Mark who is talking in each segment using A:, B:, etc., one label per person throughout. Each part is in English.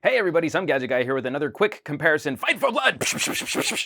A: Hey everybody, some Gadget Guy here with another quick comparison. Fight for blood!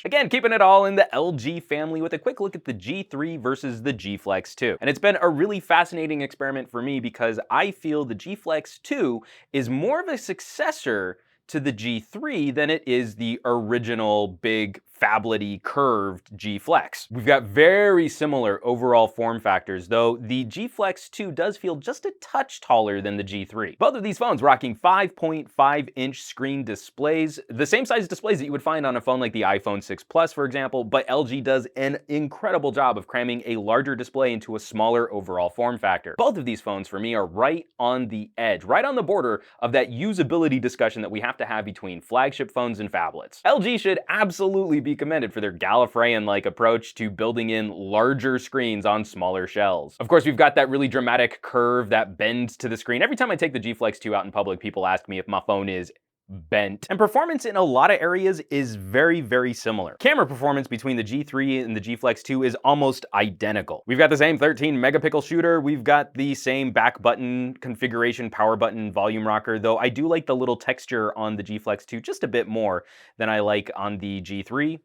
A: Again, keeping it all in the LG family with a quick look at the G3 versus the G Flex 2. And it's been a really fascinating experiment for me because I feel the G Flex 2 is more of a successor to the G3 than it is the original big phablet-y curved G Flex. We've got very similar overall form factors, though the G Flex 2 does feel just a touch taller than the G3. Both of these phones rocking 5.5-inch screen displays, the same size displays that you would find on a phone like the iPhone 6 Plus, for example, but LG does an incredible job of cramming a larger display into a smaller overall form factor. Both of these phones, for me, are right on the edge, right on the border of that usability discussion that we have to have between flagship phones and phablets. LG should absolutely be commended for their Gallifreyan-like approach to building in larger screens on smaller shells. Of course, we've got that really dramatic curve that bends to the screen. Every time I take the G Flex 2 out in public, people ask me if my phone is bent. And performance in a lot of areas is very, very similar. Camera performance between the G3 and the G Flex 2 is almost identical. We've got the same 13 megapixel shooter, we've got the same back button configuration, power button, volume rocker, though I do like the little texture on the G Flex 2 just a bit more than I like on the G3.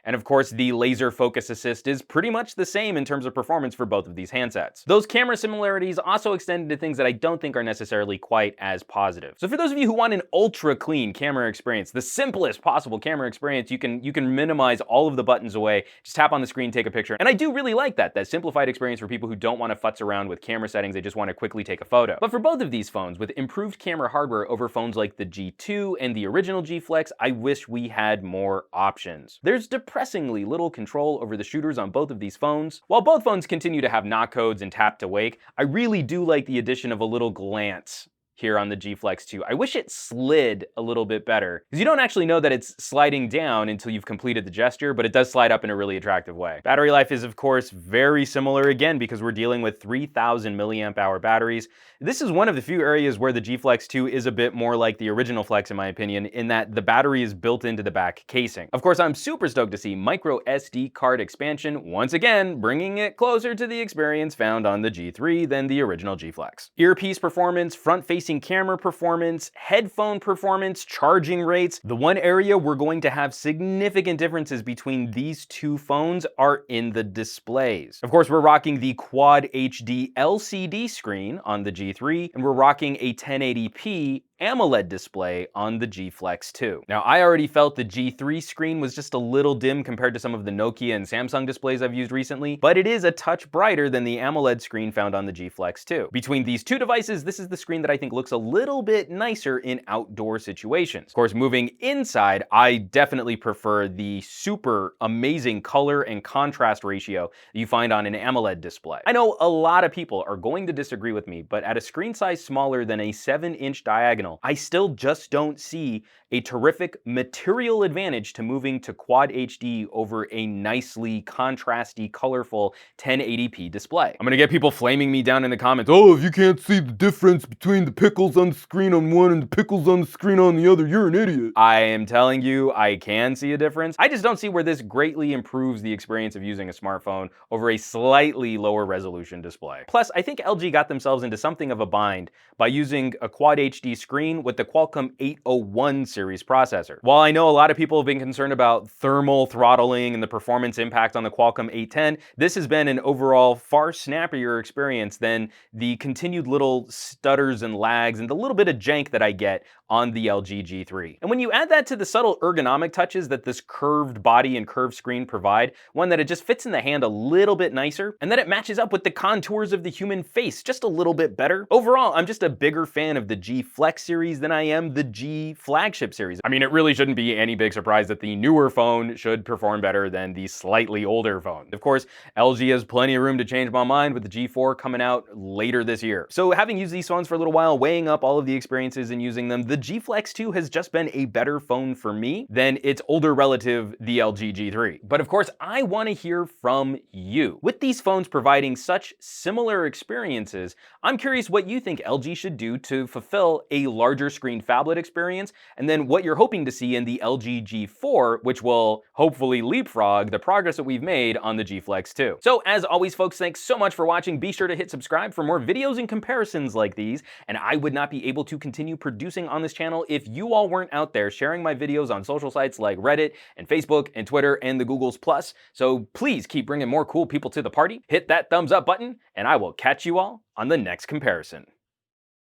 A: And of course, the laser focus assist is pretty much the same in terms of performance for both of these handsets. Those camera similarities also extend to things that I don't think are necessarily quite as positive. So for those of you who want an ultra clean camera experience, the simplest possible camera experience, you can minimize all of the buttons away, just tap on the screen, take a picture. And I do really like that simplified experience for people who don't want to futz around with camera settings, they just want to quickly take a photo. But for both of these phones, with improved camera hardware over phones like the G2 and the original G Flex, I wish we had more options. There's depressingly little control over the shooters on both of these phones. While both phones continue to have knock codes and tap to wake, I really do like the addition of a little glance here on the G Flex 2. I wish it slid a little bit better, because you don't actually know that it's sliding down until you've completed the gesture, but it does slide up in a really attractive way. Battery life is, of course, very similar again, because we're dealing with 3,000 milliamp hour batteries. This is one of the few areas where the G Flex 2 is a bit more like the original Flex, in my opinion, in that the battery is built into the back casing. Of course, I'm super stoked to see micro SD card expansion, once again, bringing it closer to the experience found on the G3 than the original G Flex. Earpiece performance, front-facing camera performance, headphone performance, charging rates. The one area we're going to have significant differences between these two phones are in the displays. Of course, we're rocking the Quad HD LCD screen on the G3, and we're rocking a 1080p AMOLED display on the G Flex 2. Now, I already felt the G3 screen was just a little dim compared to some of the Nokia and Samsung displays I've used recently, but it is a touch brighter than the AMOLED screen found on the G Flex 2. Between these two devices, this is the screen that I think looks a little bit nicer in outdoor situations. Of course, moving inside, I definitely prefer the super amazing color and contrast ratio that you find on an AMOLED display. I know a lot of people are going to disagree with me, but at a screen size smaller than a 7-inch diagonal, I still just don't see a terrific material advantage to moving to Quad HD over a nicely contrasty, colorful 1080p display. I'm gonna get people flaming me down in the comments. Oh, if you can't see the difference between the pixels on the screen on one and the pixels on the screen on the other, you're an idiot. I am telling you, I can see a difference. I just don't see where this greatly improves the experience of using a smartphone over a slightly lower resolution display. Plus, I think LG got themselves into something of a bind by using a Quad HD screen with the Qualcomm 801 series processor. While I know a lot of people have been concerned about thermal throttling and the performance impact on the Qualcomm 810, this has been an overall far snappier experience than the continued little stutters and lags and the little bit of jank that I get on the LG G3. And when you add that to the subtle ergonomic touches that this curved body and curved screen provide, one that it just fits in the hand a little bit nicer, and that it matches up with the contours of the human face just a little bit better. Overall, I'm just a bigger fan of the G Flex series than I am the G flagship series. I mean, it really shouldn't be any big surprise that the newer phone should perform better than the slightly older phone. Of course, LG has plenty of room to change my mind with the G4 coming out later this year. So having used these phones for a little while, weighing up all of the experiences and using them, the G Flex 2 has just been a better phone for me than its older relative, the LG G3. But of course, I want to hear from you. With these phones providing such similar experiences, I'm curious what you think LG should do to fulfill a larger screen phablet experience, and then what you're hoping to see in the LG G4, which will hopefully leapfrog the progress that we've made on the G Flex 2. So as always, folks, thanks so much for watching. Be sure to hit subscribe for more videos and comparisons like these, and I would not be able to continue producing on this channel if you all weren't out there sharing my videos on social sites like Reddit and Facebook and Twitter and the Googles Plus. So please keep bringing more cool people to the party. Hit that thumbs up button, and I will catch you all on the next comparison.